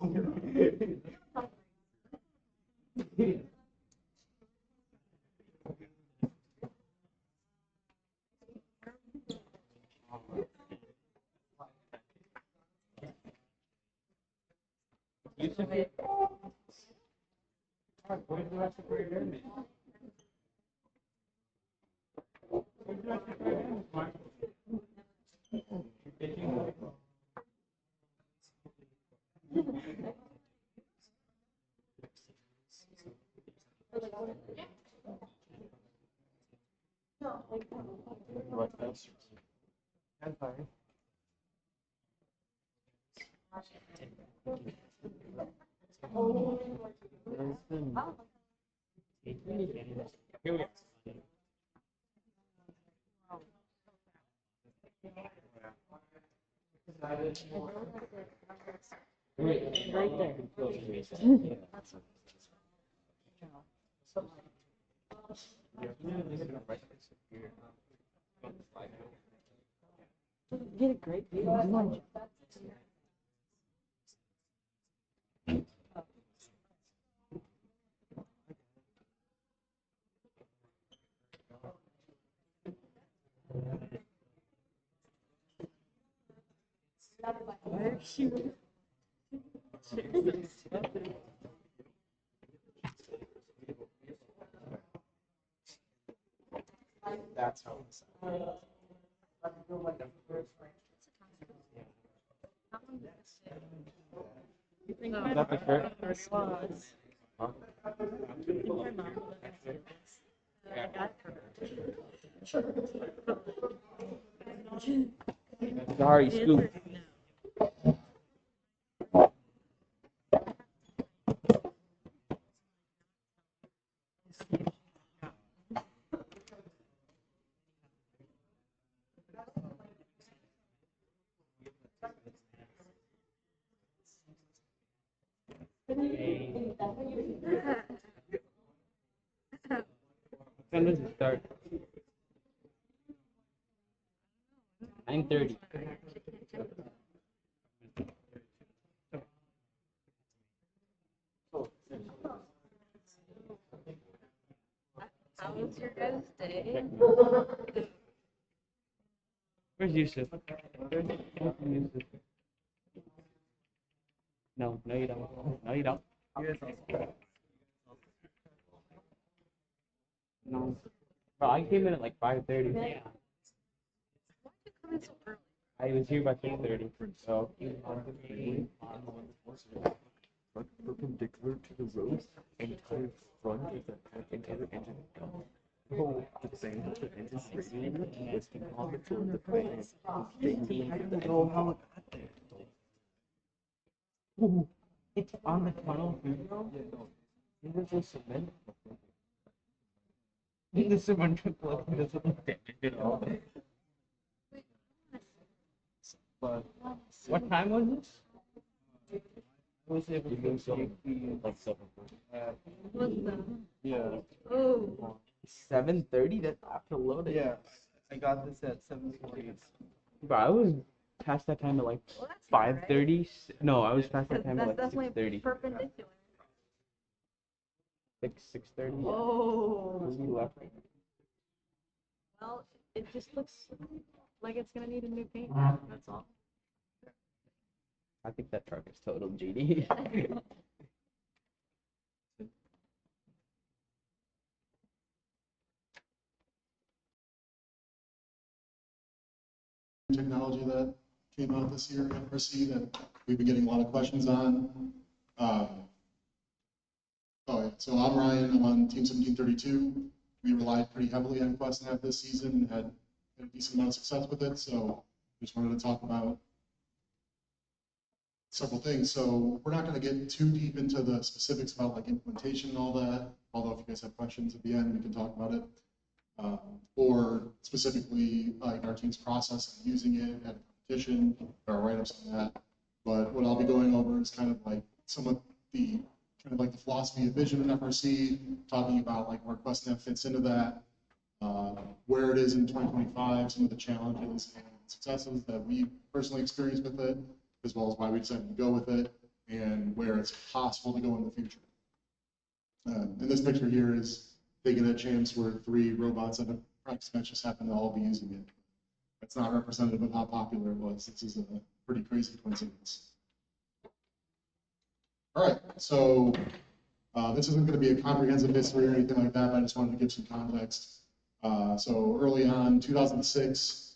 Right there. Get a great view. That's how it's. Is that the first? Huh? Sorry, Scoop. When does it start? 9:30. How was your guys' day? Where's Yusuf? Yusuf? No, you don't. No, you don't. No. Bro, I came in at like 5:30. Why'd you come in so early? I was here by 6:30. So. Perpendicular to the road, entire front of the entire engine gone. Oh, the thing that the engine radiator was on the floor of the plane. I don't know how it got there. Ooh, it's on the tunnel video. It was just cement. The cement was doesn't damage it all. But what time was this? I was able to see like 7:30. What's that? Yeah. Oh. 7:30. That's after loading. Yeah. I got this at 7:40. But I was past that time at like Well, that's not right. 5:30. No, I was past that time That's at like definitely 6:30. perpendicular. 6:30. Oh. We left. Well, it just looks like it's gonna need a new paint. That's all. I think that truck is total GD. Technology that came out this year at MRC that we've been getting a lot of questions on. So I'm Ryan, I'm on Team 1732. We relied pretty heavily on QuestNav this season and had a decent amount of success with it. So just wanted to talk about several things. So we're not going to get too deep into the specifics about like implementation and all that. Although if you guys have questions at the end, we can talk about it. Or specifically like our team's process of using it at a competition or write-ups on that. But what I'll be going over is kind of like some of the the philosophy of vision in FRC, talking about like where QuestNav fits into that, where it is in 2025, some of the challenges and successes that we personally experienced with it, as well as why we decided to go with it, and where it's possible to go in the future. And this picture here is taken at chance where 3 robots at a practice bench just happen to all be using it. That's not representative of how popular it was. This is a pretty crazy coincidence. All right, so this isn't going to be a comprehensive history or anything like that, but I just wanted to give some context. So early on, 2006,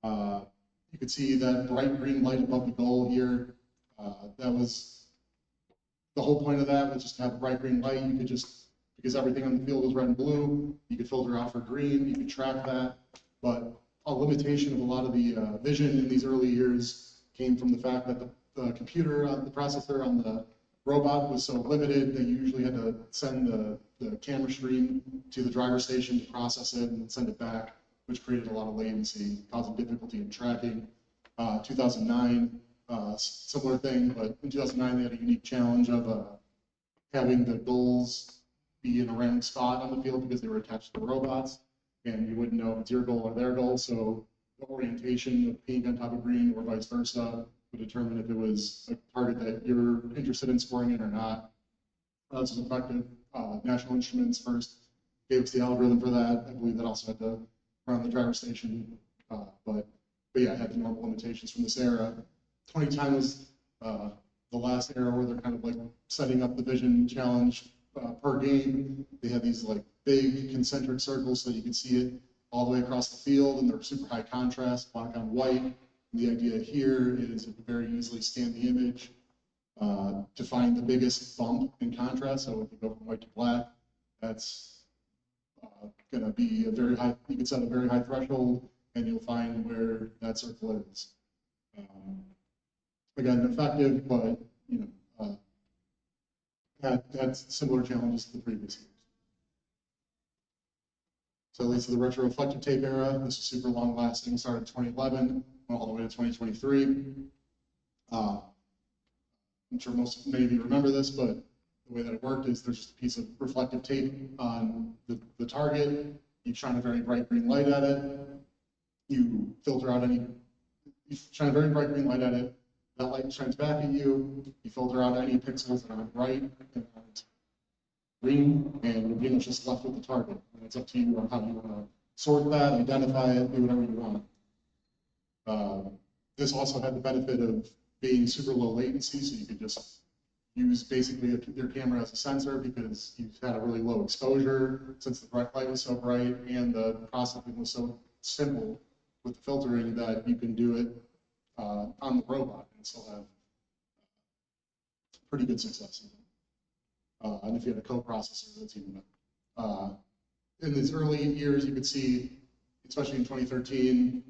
you could see that bright green light above the goal here. That was the whole point of that, was just to have a bright green light. You could just, because everything on the field was red and blue, you could filter out for green, you could track that. But a limitation of a lot of the vision in these early years came from the fact that the computer, the processor on the robot was so limited that you usually had to send the camera stream to the driver station to process it and send it back, which created a lot of latency, causing difficulty in tracking. 2009, similar thing, but in 2009 they had a unique challenge of having the goals be in a random spot on the field because they were attached to the robots, and you wouldn't know if it's your goal or their goal, so the orientation of pink on top of green or vice versa would determine if it was a target that you're interested in scoring in or not. This was effective. National Instruments first gave us the algorithm for that. I believe that also had to run the driver station, but yeah, it had the normal limitations from this era. 2010 was the last era where they're kind of like setting up the vision challenge per game. They had these like big concentric circles so you could see it all the way across the field, and they're super high contrast, black on white. The idea here is you can very easily scan the image to find the biggest bump in contrast. So if you go from white to black, that's going to be a very high, you can set a very high threshold and you'll find where that circle is. Again, effective, but you know, had similar challenges to the previous years. So at least the retroreflective tape era, this was super long lasting, started in 2011, went all the way to 2023. I'm sure many of you remember this, but the way that it worked is there's just a piece of reflective tape on the target. You shine a very bright green light at it. You filter out you shine a very bright green light at it. That light shines back at you. You filter out any pixels that aren't bright and aren't green, and you're pretty much just left with the target. And it's up to you on how you want to sort that, identify it, do whatever you want. This also had the benefit of being super low latency, so you could just use basically your camera as a sensor because you had a really low exposure since the bright light was so bright and the processing was so simple with the filtering that you can do it on the robot and still have pretty good success in it. And if you had a co-processor, that's even better. In these early years, you could see, especially in 2013,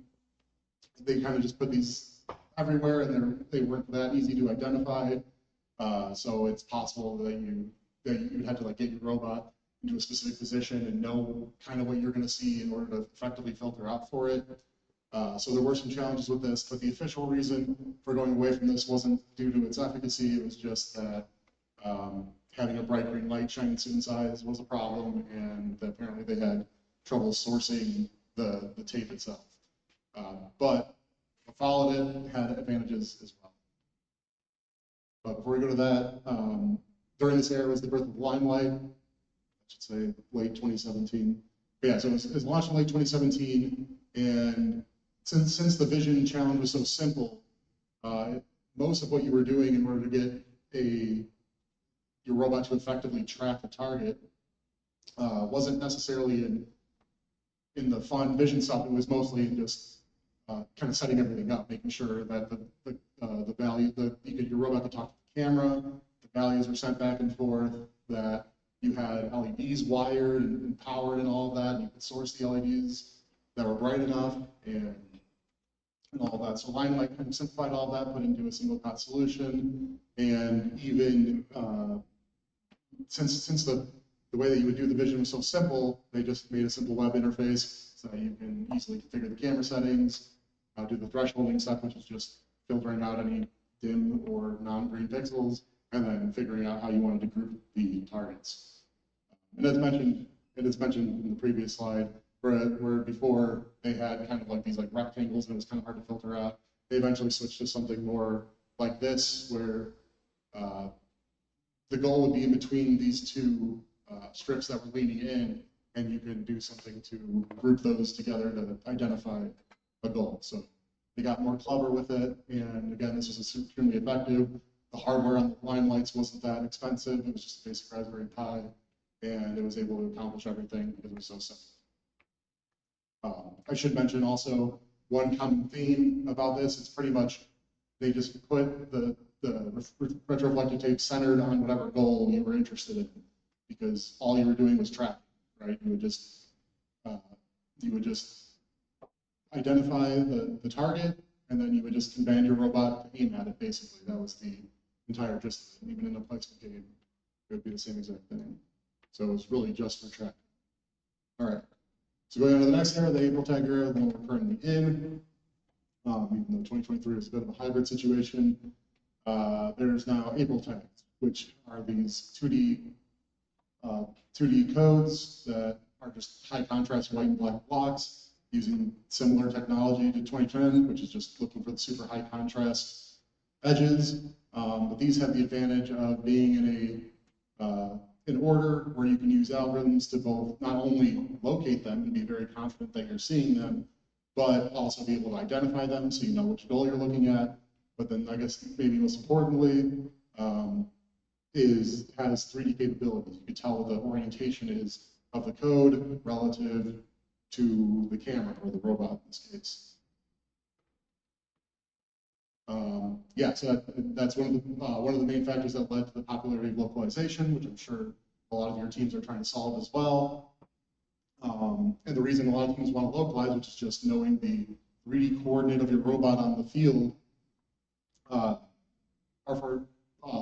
they kind of just put these everywhere, and they weren't that easy to identify. So it's possible that you had to like get your robot into a specific position and know kind of what you're going to see in order to effectively filter out for it. So there were some challenges with this, but the official reason for going away from this wasn't due to its efficacy. It was just that having a bright green light shining in students' eyes was a problem, and apparently they had trouble sourcing the tape itself. But what followed it had advantages as well. But before we go to that, during this era was the birth of Limelight, I should say late 2017. But yeah, so it was launched in late 2017, and since the vision challenge was so simple, most of what you were doing in order to get your robot to effectively track the target wasn't necessarily in the fun vision stuff. It was mostly in just kind of setting everything up, making sure that the value, your robot could talk to the camera, the values were sent back and forth, that you had LEDs wired and powered and all of that, and you could source the LEDs that were bright enough and all of that. So Limelight kind of simplified all that, put into a single path solution, and even since the way that you would do the vision was so simple, they just made a simple web interface so that you can easily configure the camera settings, do the thresholding stuff, which is just filtering out any dim or non-green pixels, and then figuring out how you wanted to group the targets. And as mentioned in the previous slide, where before they had kind of like these like rectangles and it was kind of hard to filter out, they eventually switched to something more like this, where the goal would be in between these two strips that were leaning in, and you can do something to group those together to identify a goal. So they got more clever with it, and again, this was extremely effective. The hardware on the line lights wasn't that expensive. It was just a basic Raspberry Pi, and it was able to accomplish everything because it was so simple. I should mention also one common theme about this. It's pretty much they just put the retroreflective tape centered on whatever goal you were interested in, because all you were doing was tracking, right? You would just identify the target, and then you would just command your robot to aim at it. Basically, that was the entire gist of it. Even in a placement game, it would be the same exact thing. So it was really just for tracking. All right. So going on to the next era, the April tag era, the one we're currently in. Even though 2023 is a bit of a hybrid situation, there's now April tags, which are these 2D codes that are just high contrast white and black blocks using similar technology to 2010, which is just looking for the super high contrast edges. But these have the advantage of being in order where you can use algorithms to both not only locate them and be very confident that you're seeing them, but also be able to identify them so you know which goal you're looking at. But then I guess maybe most importantly, has 3D capabilities. You can tell what the orientation is of the code relative to the camera or the robot in this case. Yeah, so that's one of the main factors that led to the popularity of localization, which I'm sure a lot of your teams are trying to solve as well. And the reason a lot of teams want to localize, which is just knowing the 3D coordinate of your robot on the field, are for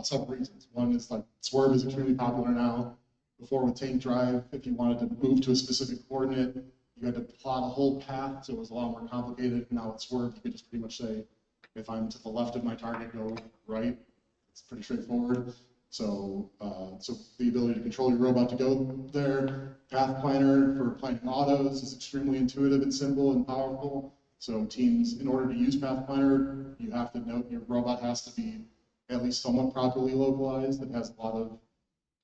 several reasons. One is like Swerve is extremely popular now. Before with Tank Drive, if you wanted to move to a specific coordinate, you had to plot a whole path, so it was a lot more complicated. Now with Swerve, you could just pretty much say, if I'm to the left of my target, go right. It's pretty straightforward. So, so the ability to control your robot to go there. Path Planner for planning autos is extremely intuitive and simple and powerful. So teams, in order to use Path Planner, you have to note your robot has to be at least somewhat properly localized. It has a lot of,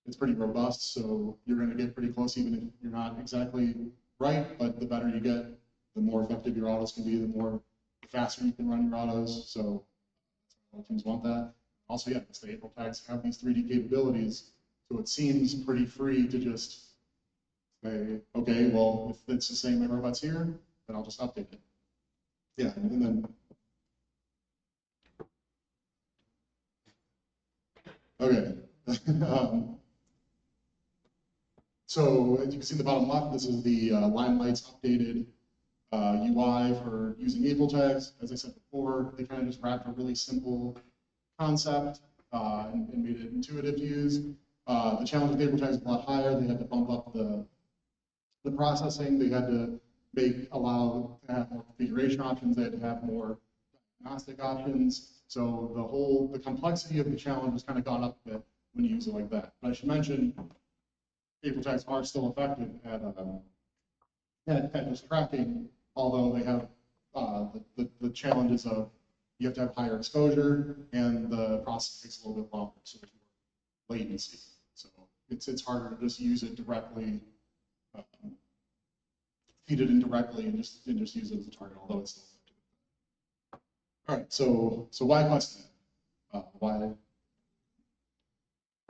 it's pretty robust, so you're going to get pretty close even if you're not exactly right, but the better you get, the more effective your autos can be, the faster you can run your autos. So all teams want that. Also, yeah, the April tags have these 3D capabilities, so it seems pretty free to just say, okay, well, if it's the same my robot's here, then I'll just update it. Yeah, and then okay. So as you can see in the bottom left, this is the Limelight's updated UI for using April tags. As I said before, they kind of just wrapped a really simple concept and made it intuitive to use. The challenge with April tags is a lot higher. They had to bump up the processing. They had to allow to have more configuration options. They had to have more diagnostic options. So the complexity of the challenge has kind of gone up a bit when you use it like that. But I should mention, April tags are still effective at just tracking, although they have the challenges of you have to have higher exposure and the process takes a little bit longer, so there's more latency. So it's harder to just use it directly, feed it in directly and just use it as a target, although it's still effective. All right, so why QuestNav? Why?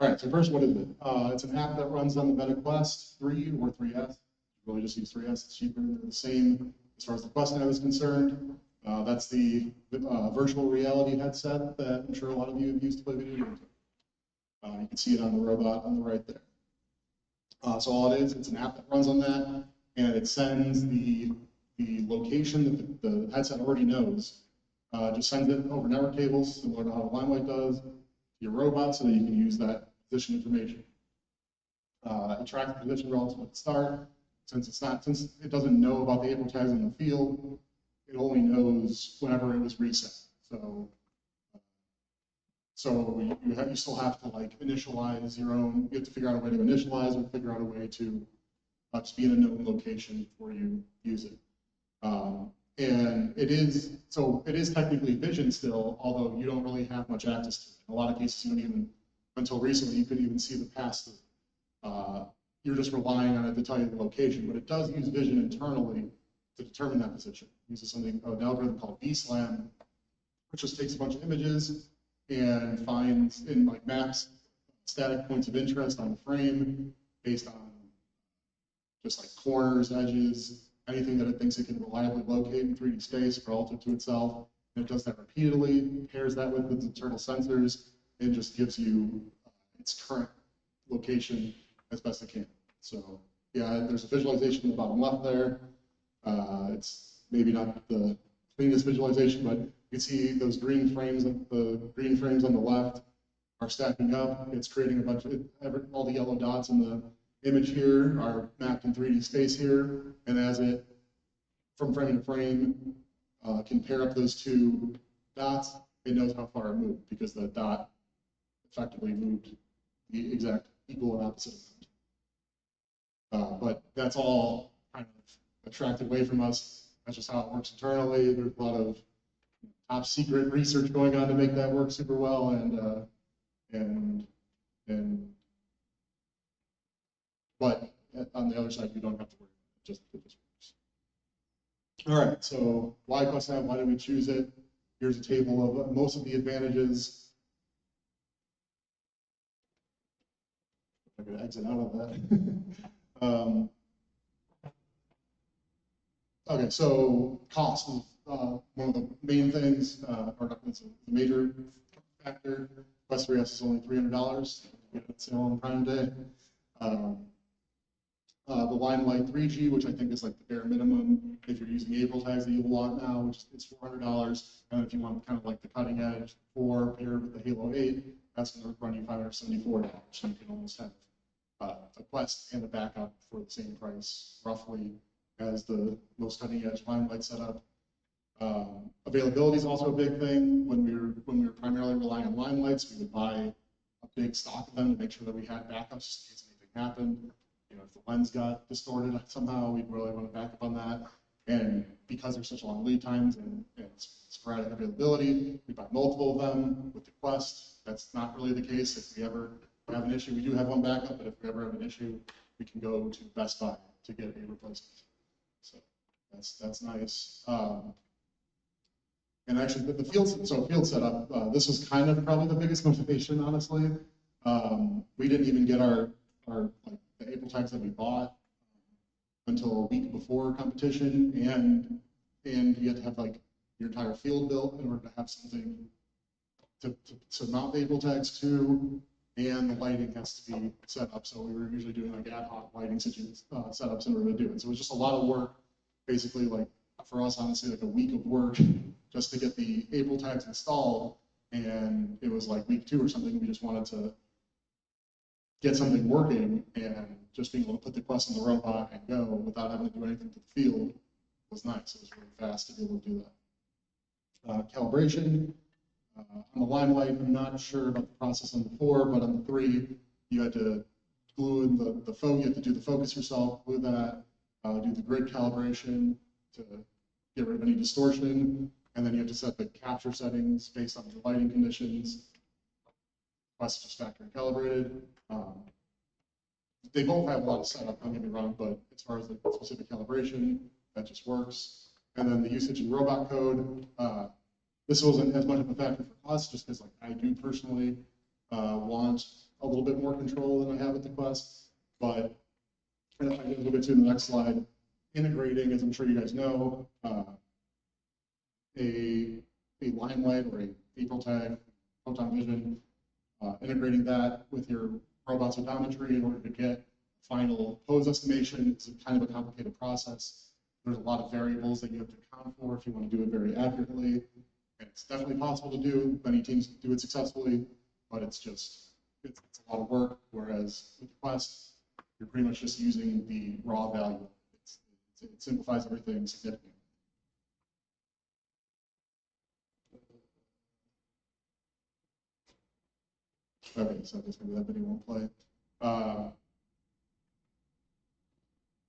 All right, so first, what is it? It's an app that runs on the Meta Quest 3 or 3S. You really just use 3S, it's cheaper. They're the same as far as the QuestNav is concerned. That's the virtual reality headset that I'm sure a lot of you have used to play video games. You can see it on the robot on the right there. So all it is, it's an app that runs on that, and it sends the location that the headset already knows, just sends it over network cables, similar to how the Limelight does, to your robot so that you can use that position information. It tracks the position relative to the start. Since it doesn't know about the April tags in the field, it only knows whenever it was reset. So you still have to like initialize your own. You have to figure out a way to initialize or figure out a way to just be in a known location before you use it. And it is technically vision still, although you don't really have much access to it. In a lot of cases, you don't even, until recently, you couldn't even see the pass-through. You're just relying on it to tell you the location, but it does use vision internally to determine that position. It uses something, an algorithm called VSLAM, which just takes a bunch of images and finds, in like maps, static points of interest on the frame based on just like corners, edges, anything that it thinks it can reliably locate in 3D space relative to itself. And it does that repeatedly, pairs that with its internal sensors, and just gives you its current location as best it can. So yeah, there's a visualization in the bottom left there. It's maybe not the cleanest visualization, but you can see those green frames, the green frames on the left are stacking up. It's creating a bunch of, all the yellow dots in the image here are mapped in 3D space here. And as it, from frame to frame, can pair up those two dots, it knows how far it moved because the dot effectively moved the exact equal and opposite amount. But that's all kind of abstracted away from us. That's just how it works internally. There's a lot of top secret research going on to make that work super well, but on the other side, you don't have to worry about it. It just works. All right, so why QuestNav? Why did we choose it? Here's a table of most of the advantages. I'm going to exit out of that. Okay, so cost is one of the main things, or it's a major factor. Quest 3S is only $300. Get it sale on Prime Day. The Limelight 3G, which I think is like the bare minimum if you're using April tags that you want now, which is $400. And if you want kind of like the cutting edge 4 paired with the Halo 8, that's going to run you $574. So you can almost have a Quest and a backup for the same price, roughly, as the most cutting edge Limelight setup. Availability is also a big thing. When we were primarily relying on Limelights, we would buy a big stock of them to make sure that we had backups in case anything happened. You know, if the lens got distorted somehow, we'd really want to back up on that. And because there's such long lead times and sporadic availability, we buy multiple of them with the Quest. That's not really the case. If we ever have an issue, we do have one backup, but if we ever have an issue, we can go to Best Buy to get a replacement. So that's nice. And actually, the field setup, this was kind of probably the biggest motivation, honestly. We didn't even get our like the April tags that we bought until a week before competition, and you had to have like your entire field built in order to have something to mount the April tags to, and the lighting has to be set up. So we were usually doing like ad hoc lighting setups in order to do it. So it was just a lot of work, basically, like for us, honestly, like a week of work just to get the April tags installed. And it was like week 2 or something. We just wanted to get something working, and just being able to put the Quest in the robot and go without having to do anything to the field was nice. It was really fast to be able to do that. Calibration. On the Limelight, I'm not sure about the process on the 4, but on the 3, you had to glue in the focus. You had to do the focus yourself, glue that, do the grid calibration to get rid of any distortion, and then you have to set the capture settings based on the lighting conditions. Quest just factory calibrated. They both have a lot of setup, don't get me wrong, but as far as the specific calibration, that just works. And then the usage in robot code, this wasn't as much of a factor for us, just because like I do personally want a little bit more control than I have with the Quest. But and if I get a little bit to the next slide, integrating, as I'm sure you guys know, a Limelight or a April tag, photon vision, integrating that with your robot's odometry in order to get final pose estimation is kind of a complicated process. There's a lot of variables that you have to account for if you want to do it very accurately. And it's definitely possible to do. Many teams do it successfully, but it's a lot of work. Whereas with Quest, you're pretty much just using the raw value. It simplifies everything significantly. Okay, so I guess maybe that video won't play.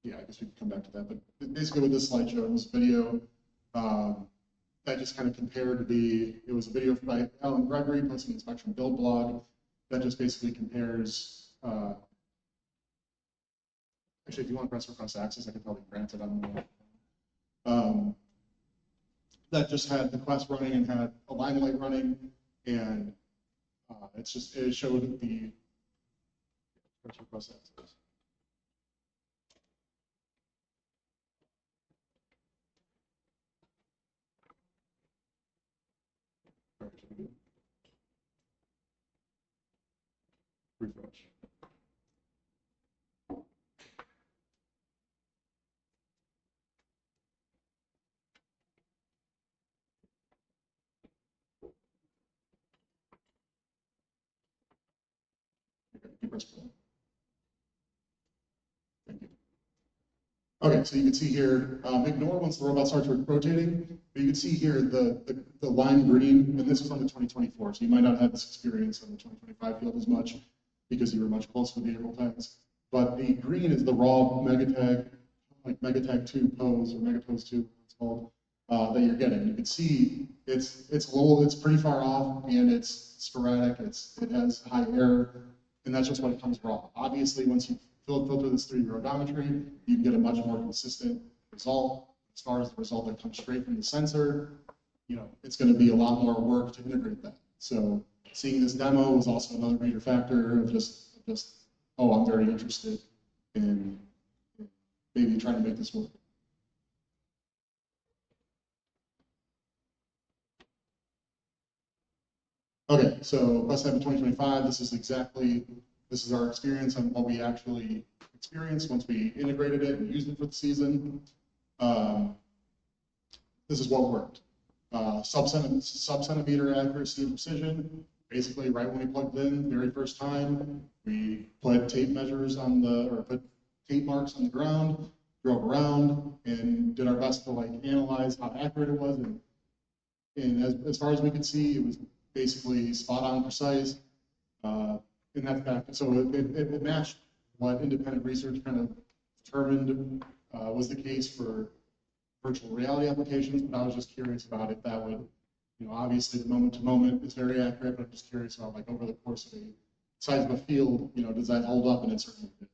Yeah, I guess we can come back to that. But basically what this slide shows, video, That just kind of compared it was a video by Alan Gregory posting the Spectrum Build blog that just basically compares, actually, if you want to press request access, I could probably grant it on the that just had the Quest running and had a Limelight running, and it showed the press request access. Refresh. Okay, press play. Thank you. Okay, so you can see here, ignore once the robot starts rotating, but you can see here the lime green, and this was on the 2024, so you might not have this experience on the 2025 field as much because you were much closer to the April tags. But the green is the raw megatag, like megatag 2 pose or megapose 2, it's called, that you're getting. You can see it's pretty far off and it's sporadic, it has high error, and that's just when it comes raw. Obviously, once you filter this through your odometry, you can get a much more consistent result. As far as the result that comes straight from the sensor, it's going to be a lot more work to integrate that. So seeing this demo was also another major factor of just oh, I'm very interested in maybe trying to make this work. Okay, so QuestNav in 2025, this is our experience on what we actually experienced once we integrated it and used it for the season. This is what worked. Sub-centimeter accuracy and precision. Basically, right when we plugged in, very first time, we put tape measures put tape marks on the ground, drove around, and did our best to analyze how accurate it was. And as far as we could see, it was basically spot on, precise. In that fact, so it matched what independent research kind of determined was the case for virtual reality applications, but I was just curious about if that would, obviously the moment to moment is very accurate, but I'm just curious about over the course of a size of a field, does that hold up? And it certainly did.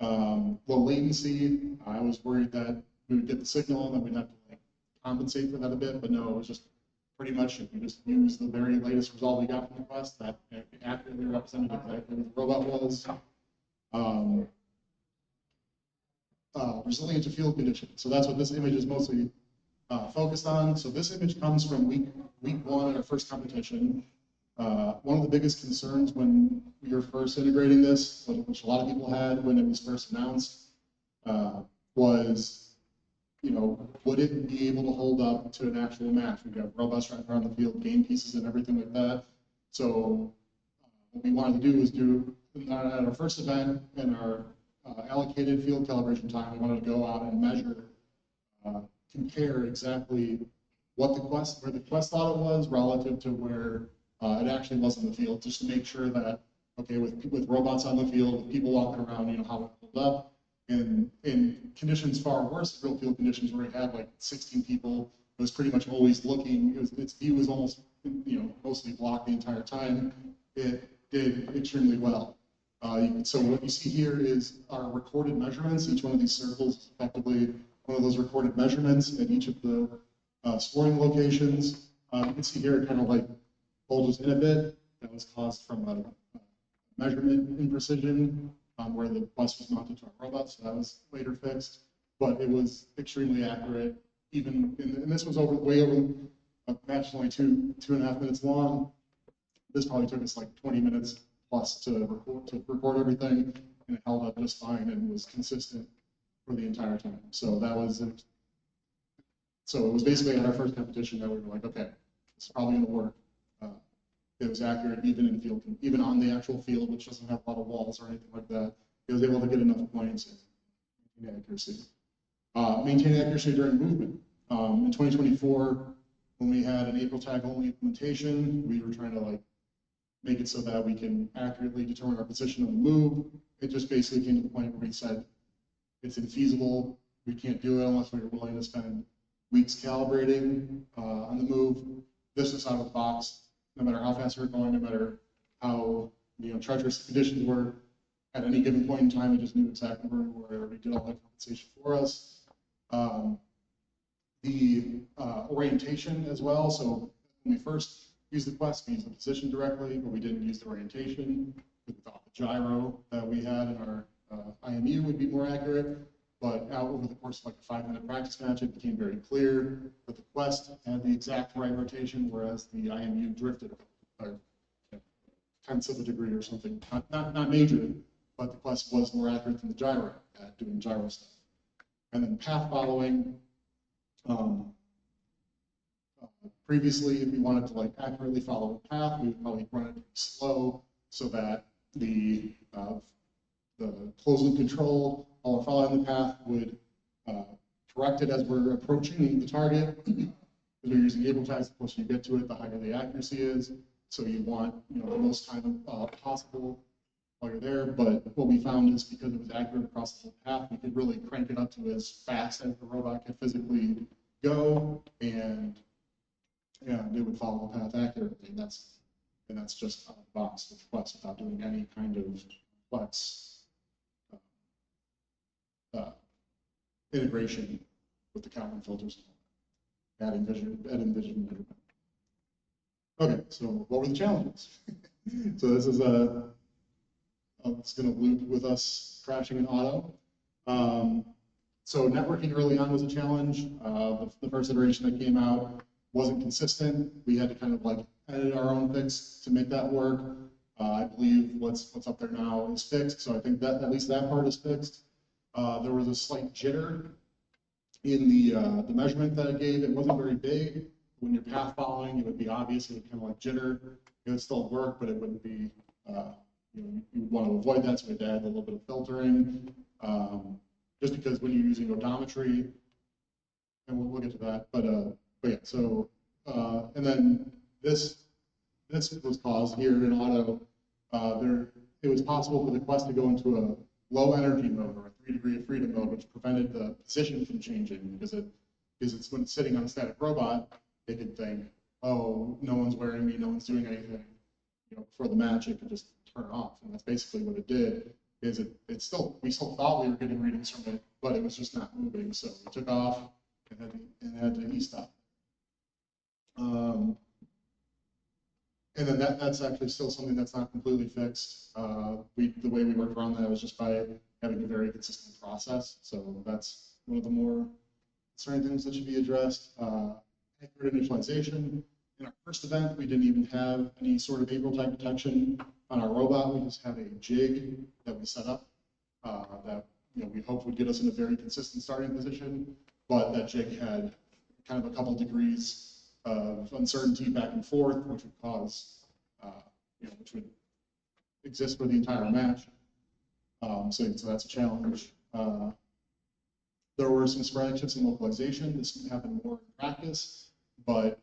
Low latency, I was worried that we would get the signal and then we'd have to compensate for that a bit, but no, it was just pretty much if we just use the very latest result we got from the Quest, that accurately represented exactly what the robot was. Resilient to field conditions. So that's what this image is mostly focused on. So this image comes from week one at our first competition. One of the biggest concerns when we were first integrating this, which a lot of people had when it was first announced, was, would it be able to hold up to an actual match? We've got robots running around the field, game pieces and everything like that. So what we wanted to do was at our first event in our allocated field calibration time, we wanted to go out and measure, compare exactly where the Quest thought it was relative to where it actually was in the field, just to make sure that, okay, with robots on the field, with people walking around, how it held up. And in conditions far worse, real field conditions where it had 16 people, it was pretty much always looking, its view was almost, mostly blocked the entire time. It did extremely well. So what you see here is our recorded measurements. Each one of these circles is effectively one of those recorded measurements at each of the scoring locations. You can see here it kind of bulges in a bit. That was caused from a measurement imprecision where the bus was mounted to our robot, so that was later fixed. But it was extremely accurate, and this was way over. Match only two and a half minutes long. This probably took us 20 minutes plus to record everything, and it held up just fine and was consistent for the entire time. So that was it. So it was basically at our first competition that we were okay, it's probably going to work. It was accurate even in field, even on the actual field, which doesn't have a lot of walls or anything like that. It was able to get enough points and maintain accuracy. Maintain accuracy during movement. In 2024, when we had an April tag only implementation, we were trying to make it so that we can accurately determine our position on the move. It just basically came to the point where we said it's infeasible. We can't do it unless we were willing to spend weeks calibrating on the move. This is out of the box, no matter how fast we're going, no matter how treacherous the conditions were. At any given point in time, we just knew exactly where we were. We did all that compensation for us. The orientation as well. So when we first used the Quest, we used the position directly, but we didn't use the orientation. We thought the gyro that we had in our IMU would be more accurate. But out over the course of like a 5-minute practice match, it became very clear that the Quest had the exact right rotation, whereas the IMU drifted tenths of a degree or something. Not major, but the Quest was more accurate than the gyro at doing gyro stuff. And then path following. Previously, if we wanted to like accurately follow a path, we would probably run it slow so that the closed loop control, while we're following the path, would correct it as we're approaching the target. Because we're using able tags, the closer you get to it, the higher the accuracy is. So you want the most time possible while you're there. But what we found is because it was accurate across the whole path, we could really crank it up to as fast as the robot could physically go, and it would follow the path accurately. And that's just out of the box with Quest without doing any kind of complex integration with the Kalman filters, adding vision measurement. Okay, so what were the challenges? So this is it's going to loop with us crashing in auto. So networking early on was a challenge. The first iteration that came out wasn't consistent. We had to kind of like edit our own fix to make that work. I believe what's up there now is fixed, so I think that at least that part is fixed. There was a slight jitter in the measurement that it gave. It wasn't very big. When you're path following, it would be obvious. It would kind of like jitter. It would still work, but it wouldn't be. You would want to avoid that, so we had to add a little bit of filtering. Just because when you're using odometry, and we'll get to that. But yeah. So and then this was caused here in auto. It was possible for the Quest to go into a low energy mode or a 3-degree of freedom mode, which prevented the position from changing because it's when it's sitting on a static robot, it could think, oh, no one's wearing me, no one's doing anything. Before the match, it could just turn it off, and that's basically what it did. We still thought we were getting readings from it, but it was just not moving. So we took off and had to e-stop. And then that's actually still something that's not completely fixed. The way we worked around that was just by having a very consistent process. So that's one of the more concerning things that should be addressed. Accurate initialization. In our first event, we didn't even have any sort of behavioral type detection on our robot. We just had a jig that we set up that we hoped would get us in a very consistent starting position, but that jig had kind of a couple degrees of uncertainty back and forth, which would cause, which would exist for the entire match. So that's a challenge. There were some sporadic shifts in localization. This can happen more in practice, but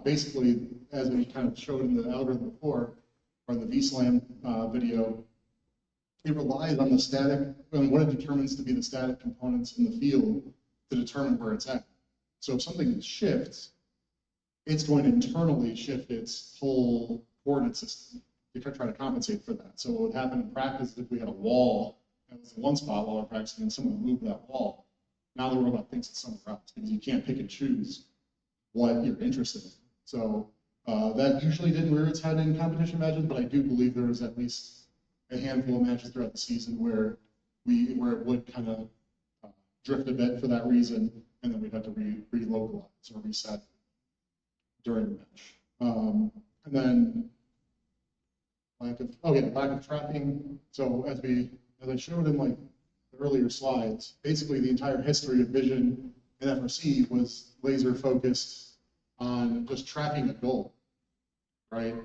basically, as we kind of showed in the algorithm before, or in the VSLAM video, it relies on on what it determines to be the static components in the field to determine where it's at. So if something shifts, it's going to internally shift its whole coordinate system to try to compensate for that. So what would happen in practice is if we had a wall and it was in one spot while we're practicing and someone moved that wall, now the robot thinks it's somewhere else because you can't pick and choose what you're interested in. So that usually didn't rear its head in competition matches, but I do believe there was at least a handful of matches throughout the season where it would kind of drift a bit for that reason, and then we'd have to relocalize or reset during the match. And then lack of tracking. So as I showed in like the earlier slides, basically the entire history of vision in FRC was laser focused on just tracking a goal, right?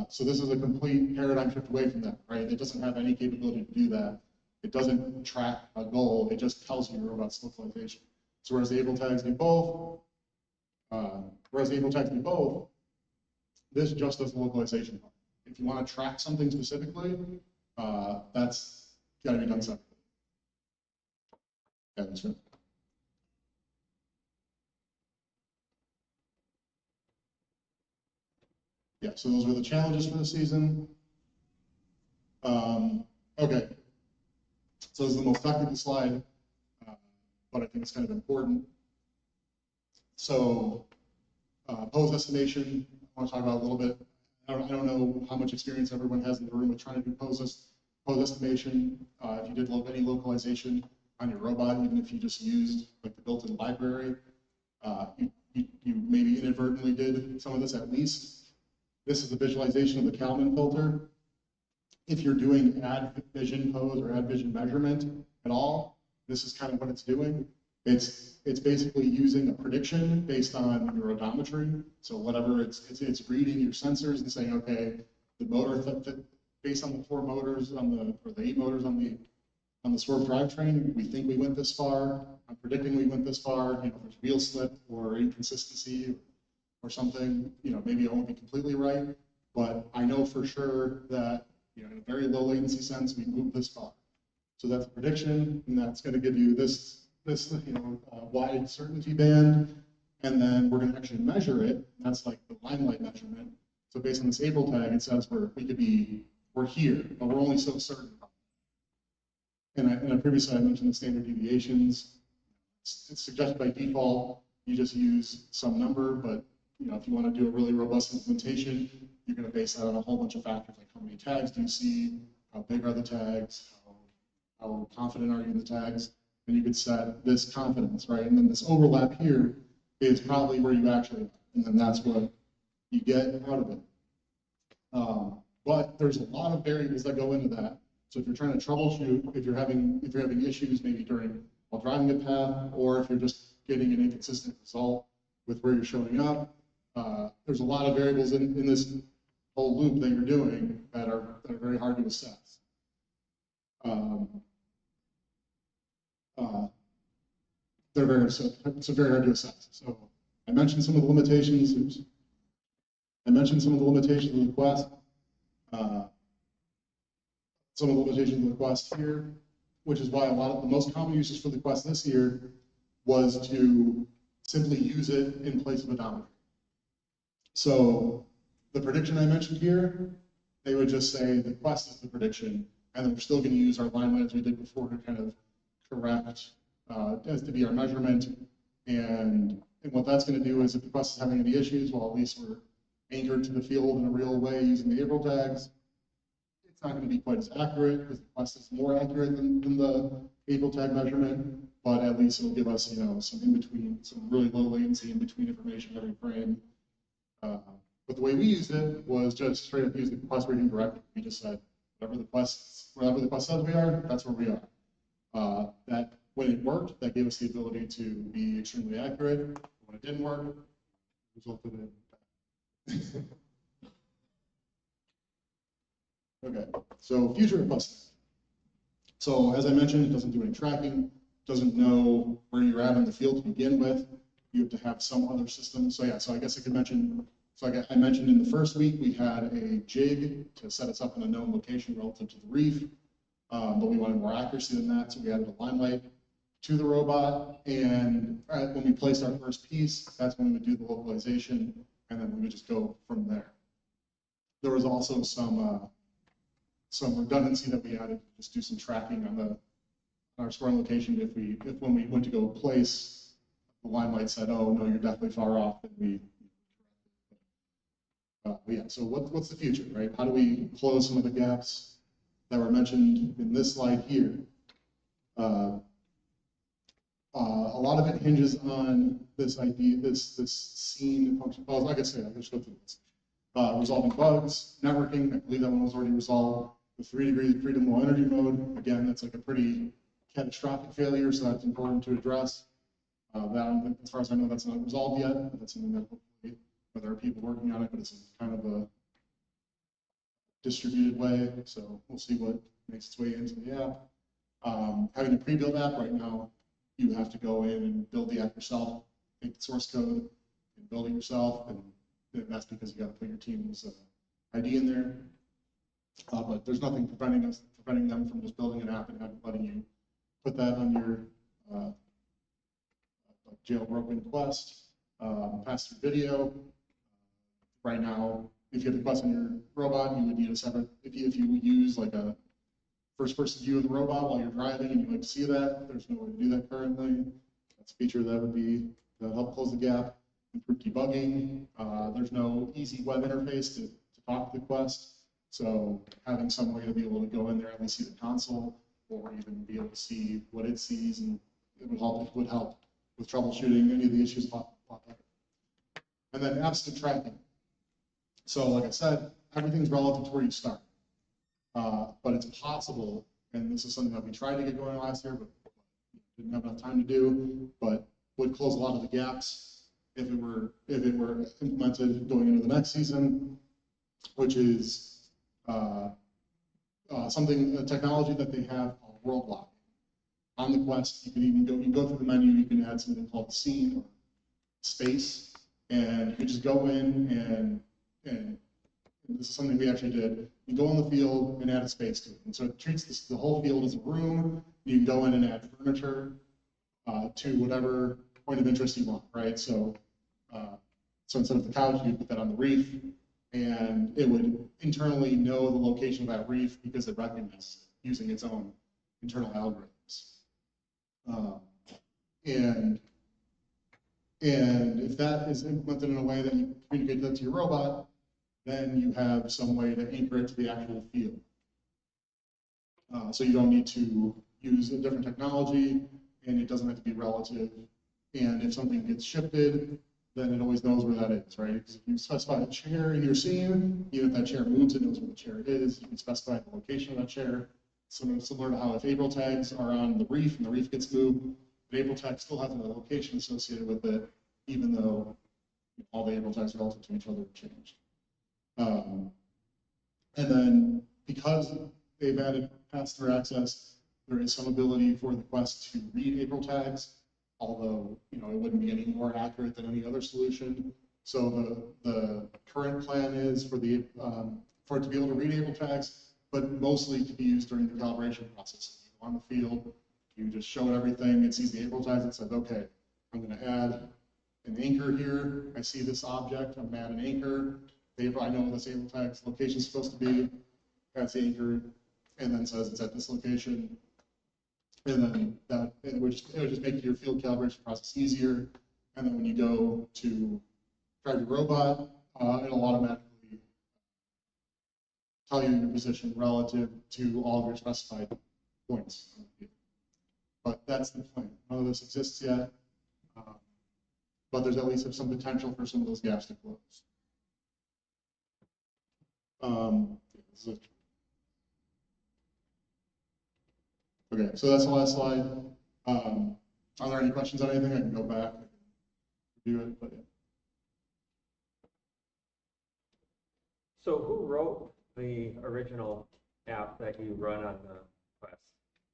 So this is a complete paradigm shift away from that, right? It doesn't have any capability to do that. It doesn't track a goal. It just tells you your robot's localization. So whereas the able tags do both, this just does the localization part. If you want to track something specifically, that's got to be done separately. Yeah, that's right. yeah, so those were the challenges for the season. Okay, so this is the most technical slide, but I think it's kind of important. So pose estimation, I want to talk about a little bit. I don't know how much experience everyone has in the room with trying to do pose estimation. If you did any localization on your robot, even if you just used like the built-in library, you maybe inadvertently did some of this at least. This is the visualization of the Kalman filter. If you're doing add vision pose or add vision measurement at all, this is kind of what it's doing. It's basically using a prediction based on your odometry. So whatever it's reading your sensors and saying, okay, the motor based on the 4 motors or the 8 motors on the swerve drivetrain, we think we went this far. I'm predicting we went this far. You know, if there's wheel slip or inconsistency or something, you know, maybe it won't be completely right, but I know for sure that, you know, in a very low latency sense, we moved this far. So that's a prediction, and that's going to give you this wide certainty band, and then we're going to actually measure it. That's like the limelight measurement. So based on this April tag, it says we're here, but we're only so certain. And previously I mentioned the standard deviations. It's suggested by default you just use some number, but you know, if you want to do a really robust implementation, you're going to base that on a whole bunch of factors like how many tags do you see, how big are the tags, how confident are you in the tags, and you could set this confidence, right? And then this overlap here is probably where you actually are, and then that's what you get out of it. But there's a lot of variables that go into that. So if you're trying to troubleshoot, if you're having issues maybe while driving a path, or if you're just getting an inconsistent result with where you're showing up, there's a lot of variables in this whole loop that you're doing that are very hard to assess. They're very hard to assess. So I mentioned some of the limitations. I mentioned some of the limitations of the Quest. Some of the limitations of the Quest here, which is why a lot of the most common uses for the Quest this year was to simply use it in place of odometry. So the prediction I mentioned here, they would just say the Quest is the prediction, and then we're still going to use our limelight as we did before to kind of correct as to be our measurement. And what that's going to do is if the Quest is having any issues, well, at least we're anchored to the field in a real way using the April tags. It's not going to be quite as accurate because the Quest is more accurate than the April tag measurement, but at least it'll give us, you know, some in between, some really low latency in between information every frame. But the way we used it was just straight up use the Quest reading directly. We just said wherever the Quest says we are, that's where we are. That when it worked, that gave us the ability to be extremely accurate. When it didn't work, it resulted in okay, so future request. So as I mentioned, it doesn't do any tracking, doesn't know where you're at in the field to begin with. You have to have some other system. So yeah, so I guess I could mention, so I mentioned in the first week, we had a jig to set us up in a known location relative to the reef, but we wanted more accuracy than that, so we added a limelight to the robot, and when we placed our first piece, that's when we would do the localization, and then we would just go from there. There was also some redundancy that we added, just do some tracking on our scoring location if when we went to go place, the limelight said, oh no, you're definitely far off, then we yeah, so what's the future, right? How do we close some of the gaps that were mentioned in this slide here? A lot of it hinges on this idea, this scene function. Well, like I said, I just go through this. Resolving bugs, networking, I believe that one was already resolved. The 3 degrees of freedom low energy mode, again, that's like a pretty catastrophic failure, so that's important to address. That, as far as I know, that's not resolved yet, but that's something that hopefully, there are people working on it, but it's kind of a distributed way, so we'll see what makes its way into the app. Having a pre-built app right now, you have to go in and build the app yourself, take the source code, and build it yourself, and that's because you got to put your team's ID in there. But there's nothing preventing them from just building an app and letting you put that on your like jailbroken Quest, pass through video. Right now, if you have the Quest on your robot, you would need a separate, if you use like a first-person view of the robot while you're driving and you like to see that, there's no way to do that currently. That's a feature that would help close the gap, improve debugging. There's no easy web interface to talk to the Quest, so having some way to be able to go in there and see the console, or even be able to see what it sees, and it would help with troubleshooting any of the issues pop up. And then absolute tracking. So like I said, everything's relative to where you start. But it's possible, and this is something that we tried to get going last year, but didn't have enough time to do, but would close a lot of the gaps if it were implemented going into the next season, which is a technology that they have called world locking. On the Quest, you can go through the menu, you can add something called scene or space, and you can just go in and this is something we actually did. You go in the field and add a space to it. And so it treats the whole field as a room. You can go in and add furniture to whatever point of interest you want, right? So, so instead of the couch, you put that on the reef, and it would internally know the location of that reef because it recognizes it using its own internal algorithms. And if that is implemented in a way that you communicate that to your robot, then you have some way to anchor it to the actual field. So you don't need to use a different technology, and it doesn't have to be relative. And if something gets shifted, then it always knows where that is, right? Because if you specify a chair in your scene, even if that chair moves, it knows where the chair is. You can specify the location of that chair. Similar to how if April tags are on the reef and the reef gets moved, the April tag still has a location associated with it, even though all the April tags relative to each other have changed. And then because they've added pass-through access, there is some ability for the Quest to read April tags, although it wouldn't be any more accurate than any other solution. So the current plan is for it to be able to read April tags, but mostly to be used during the calibration process. You go on the field, you just show it everything, it sees the April tags, and says, okay, I'm going to add an anchor here. I see this object, I'm going to add an anchor. I know this April tag's location is supposed to be, that's the anchor, and then says it's at this location. And then it would just make your field calibration process easier. And then when you go to drive your robot, it'll automatically tell you your position relative to all of your specified points. But that's the plan. None of this exists yet, but there's at least some potential for some of those gaps to close. Okay, so that's the last slide. Are there any questions on anything? I can go back and review it, but yeah. So who wrote the original app that you run on the Quest?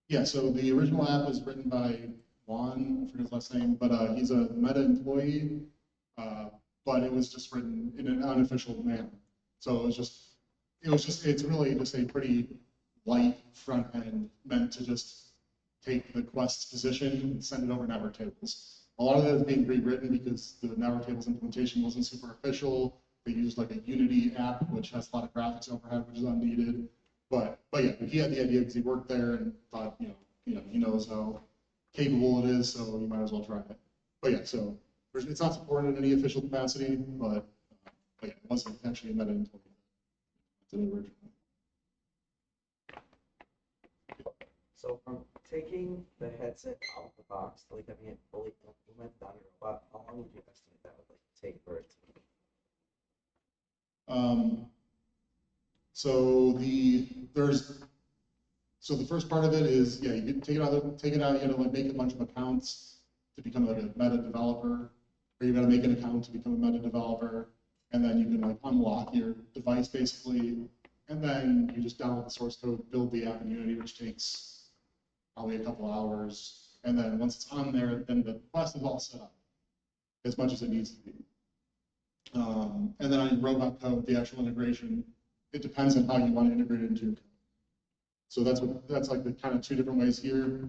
Yeah, so the original app was written by Juan, I forget his last name, but he's a Meta employee, but it was just written in an unofficial manner. So it's really just a pretty light front end meant to just take the Quest's position and send it over network tables. A lot of that is being rewritten because the network tables implementation wasn't super official. They used like a Unity app, which has a lot of graphics overhead, which is unneeded. But yeah, he had the idea because he worked there and thought, he knows how capable it is, so you might as well try it. But yeah, so it's not supported in any official capacity, but yeah, it wasn't actually a Meta employee. So from taking the headset out of the box to having it fully implemented on your robot, how long would you estimate that would take for it to? So the first part of it is, yeah, you can take it out, you make a bunch of accounts to become a meta developer, or you got to make an account to become a meta developer, and then you can unlock your device basically, and then you just download the source code, build the app in Unity, which takes probably a couple hours, and then once it's on there, then the Quest is all set up as much as it needs to be. And then on your robot code, the actual integration, it depends on how you want to integrate it into your code. So that's like the kind of two different ways here.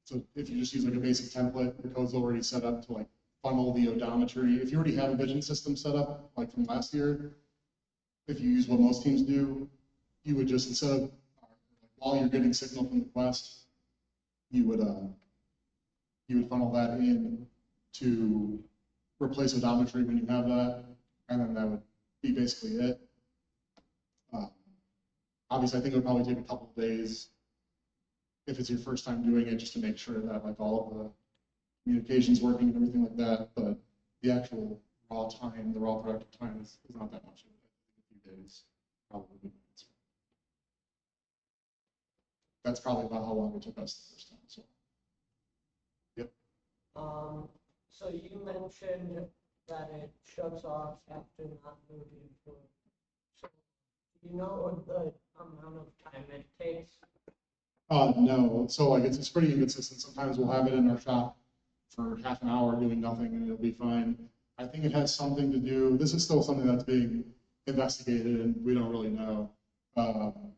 So if you just use like a basic template, the code's already set up to funnel the odometry. If you already have a vision system set up, like from last year, if you use what most teams do, you would just, instead of, while you're getting signal from the Quest, you would funnel that in to replace odometry when you have that, and then that would be basically it. Obviously, I think it would probably take a couple of days if it's your first time doing it, just to make sure that like all of the communications working and everything like that. But the actual raw time, the raw productive time is not that much. A few days, probably. That's probably about how long it took us the first time. So, yep. So you mentioned that it shuts off after not moving forward. So do you know what the amount of time it takes? No. So like it's pretty inconsistent. Sometimes we'll have it in our shop for half an hour doing nothing and it'll be fine. I think it has something to do, this is still something that's being investigated and we don't really know.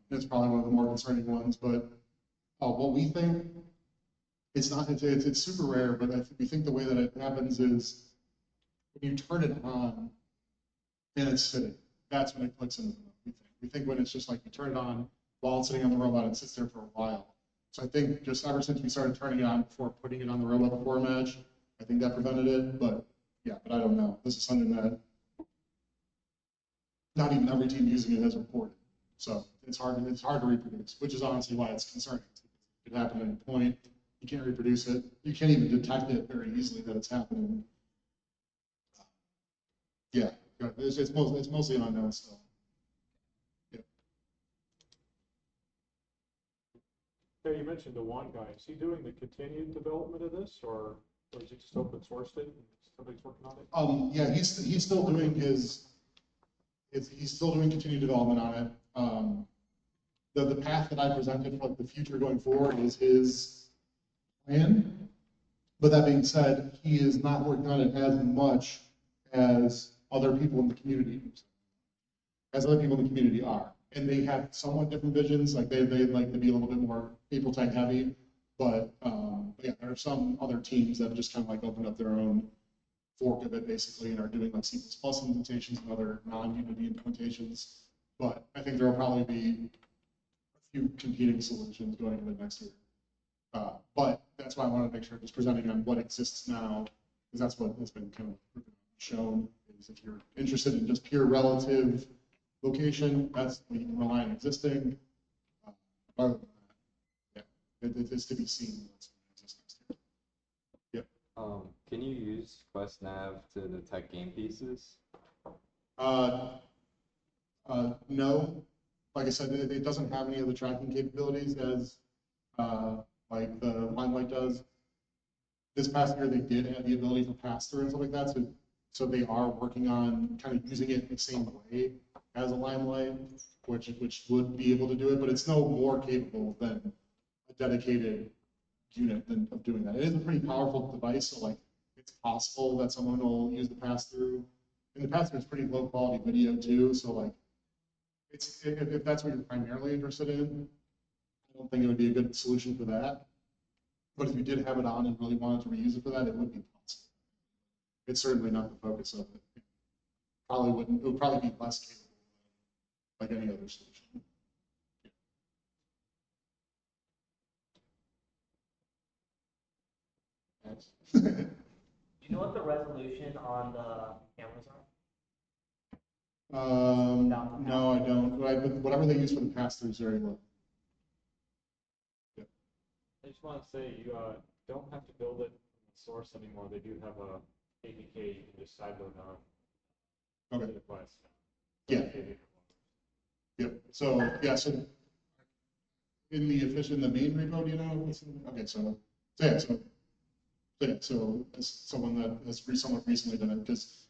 It's probably one of the more concerning ones, but what we think, it's super rare, but we think the way that it happens is when you turn it on and it's sitting, that's when it clicks in. We think when it's just like you turn it on while it's sitting on the robot, it sits there for a while. So I think just ever since we started turning it on before putting it on the robot before a match, I think that prevented it, but yeah, but I don't know. This is something that not even every team using it has reported. So it's hard to reproduce, which is honestly why it's concerning. It could happen at any point. You can't reproduce it. You can't even detect it very easily that it's happening. Yeah, it's mostly an unknown still. Yeah. Yeah, you mentioned the one guy. Is he doing the continued development of this, or is he just open sourced it and somebody's working on it? Yeah, he's still doing he's still doing continued development on it. The path that I presented for the future going forward is his plan. But that being said, he is not working on it as much as other people in the community are. And they have somewhat different visions, like they'd like to be a little bit more April tech heavy, but yeah, there are some other teams that have just kind of like opened up their own fork of it basically and are doing like C++ implementations and other non-Unity implementations. But I think there will probably be a few competing solutions going into next year. But that's why I want to make sure just presenting on what exists now, because that's what has been kind of shown, is if you're interested in just pure relative location, that's you can rely on existing. Other than that, yeah, it is to be seen what's going to exist next year. Yep. Can you use QuestNav to detect game pieces? No. Like I said, it doesn't have any of the tracking capabilities as like the Limelight does. This past year, they did have the ability for pass-through and stuff like that, so they are working on kind of using it in the same way as a Limelight, which would be able to do it, but it's no more capable than a dedicated unit of doing that. It is a pretty powerful device, so like it's possible that someone will use the pass-through, and the pass-through is pretty low-quality video too, so like if that's what you're primarily interested in, I don't think it would be a good solution for that. But if you did have it on and really wanted to reuse it for that, it would be possible. It's certainly not the focus of it. It would probably be less capable like any other solution. Do you know what the resolution on the cameras are? No, I don't. Whatever they use for the pass-through is very low. I just want to say you don't have to build it from the source anymore. They do have a APK you can just sideload on Okay. to the Quest. Yeah. Yep. So yeah. So in the main repo, do you know? Okay. So as someone that has somewhat recently done it, because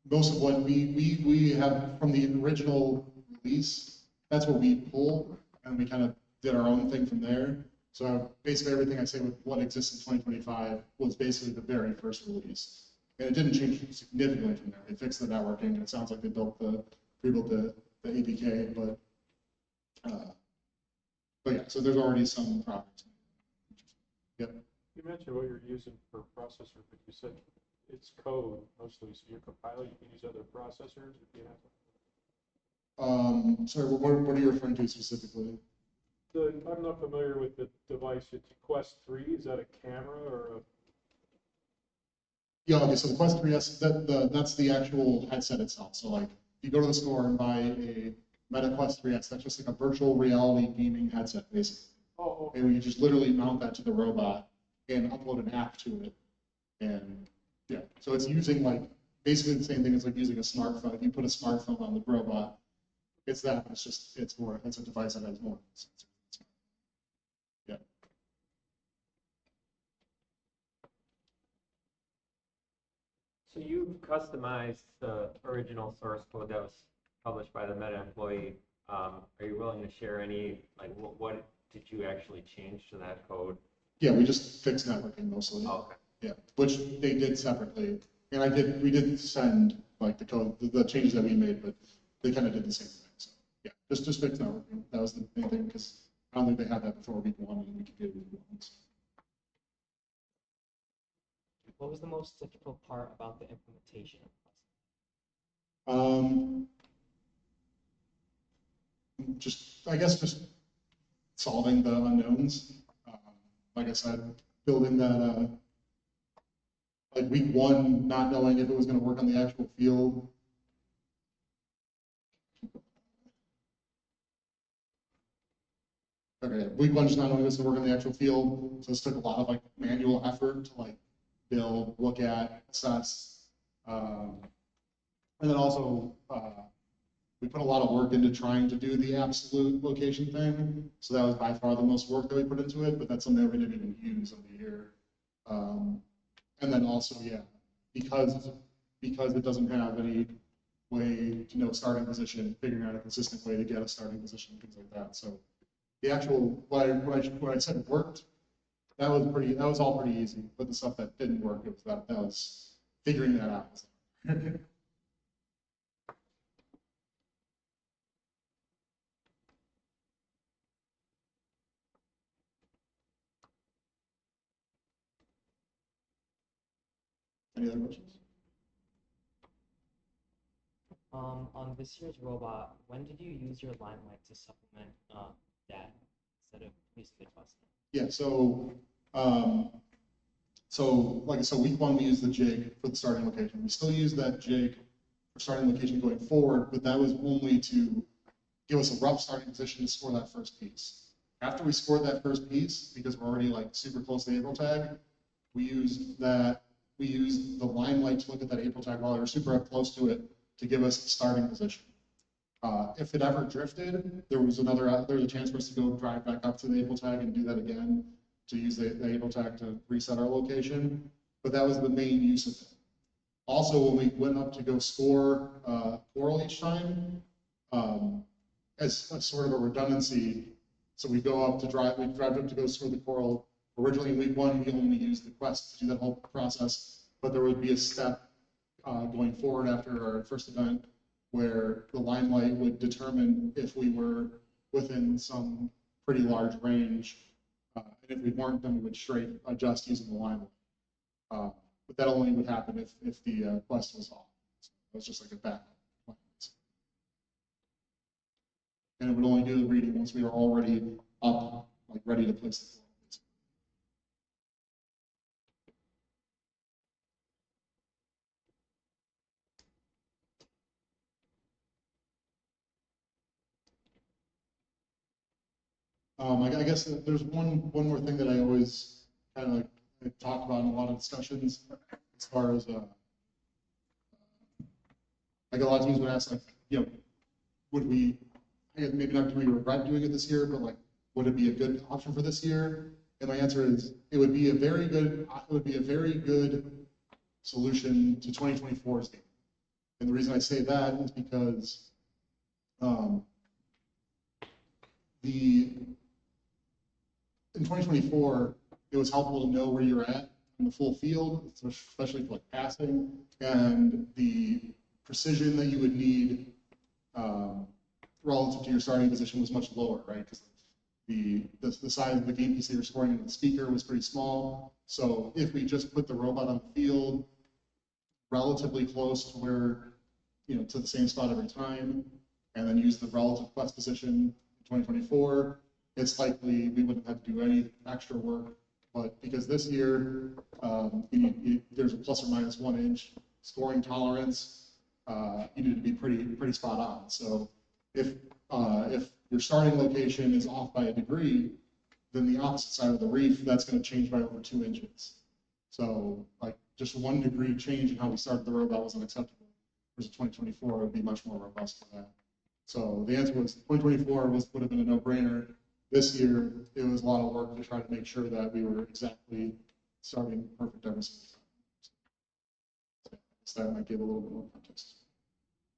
most of what we have from the original release, that's what we pulled, and we kind of did our own thing from there. So basically everything I say with what exists in 2025 was basically the very first release. And it didn't change significantly from there. They fixed the networking, and it sounds like they pre-built the APK, but yeah, so there's already some progress. Yep. You mentioned what you're using for processor, but you said it's code mostly, so your compiler, you can use other processors if you have Sorry, what are you referring to specifically? I'm not familiar with the device. It's Quest 3. Is that a camera or a? Yeah, okay, so the Quest 3S, that's the actual headset itself. So like, if you go to the store and buy a Meta Quest 3S, that's just like a virtual reality gaming headset, basically. Oh, okay. And you just literally mount that to the robot and upload an app to it. And yeah, so it's using like, basically the same thing as like using a smartphone. If you put a smartphone on the robot, it's that, it's just, it's a device that has more. Yeah. So you've customized the original source code that was published by the Meta employee. Are you willing to share any, like, what did you actually change to that code? Yeah, we just fixed networking mostly. Oh, okay. Yeah, which they did separately. And we did send like the code, the changes that we made, but they kind of did the same thing. So yeah, just fix networking. That was the main thing, because I don't think they had that before week 1, and we could do it week 1. So. What was the most difficult part about the implementation? I guess just solving the unknowns. Like I said, building that, like week 1, not knowing if it was going to work on the actual field. Okay, week 1 just not knowing if it was going to work on the actual field. So this took a lot of like manual effort to like build, look at, assess. And then also, we put a lot of work into trying to do the absolute location thing. So that was by far the most work that we put into it, but that's something that we didn't even use on the year. And then also, yeah, because it doesn't have any way to know starting position, figuring out a consistent way to get a starting position, things like that. So the actual, what I said worked, that was all pretty easy. But the stuff that didn't work, it was that was figuring that out. Any other questions? On this year's robot, when did you use your limelight to supplement data instead of using the QuestNav? Yeah, so week 1 we used the jig for the starting location. We still use that jig for starting location going forward, but that was only to give us a rough starting position to score that first piece. After we scored that first piece, because we're already like super close to April tag, we used the limelight to look at that April tag while we were super up close to it to give us a starting position. If it ever drifted, there was a chance for us to go drive back up to the April tag and do that again, to use the April tag to reset our location, but that was the main use of it. Also, when we went up to go score Coral each time, as a sort of a redundancy, so we drive up to go score the Coral. Originally in week 1, we only used the Quest to do that whole process, but there would be a step going forward after our first event where the limelight would determine if we were within some pretty large range. And if we weren't, then we would straight adjust using the limelight. But that only would happen if the Quest was off. So it was just like a backup. And it would only do the reading once we were already up, like ready to place the I guess there's one more thing that I always kind of like talk about in a lot of discussions, as far as like a lot of teams would ask, like, would we, I guess maybe not do we regret doing it this year, but like, would it be a good option for this year? And my answer is, it would be a very good solution to 2024's game. And the reason I say that is because in 2024, it was helpful to know where you're at in the full field, especially for like passing, and the precision that you would need relative to your starting position was much lower, right? Because the size of the game piece that you're scoring into the speaker was pretty small. So if we just put the robot on the field relatively close to where, to the same spot every time, and then use the relative quest position in 2024, it's likely we wouldn't have to do any extra work. But because this year, there's a plus or minus 1 inch scoring tolerance, you need to be pretty spot on. So if your starting location is off by a degree, then the opposite side of the reef, that's going to change by over 2 inches. So like just 1 degree change in how we started the robot was unacceptable. Whereas 2024 would be much more robust for that. So the answer was 2024 would have been a no-brainer. This year, it was a lot of work to try to make sure that we were exactly starting perfect every single time. So that might give a little bit more context.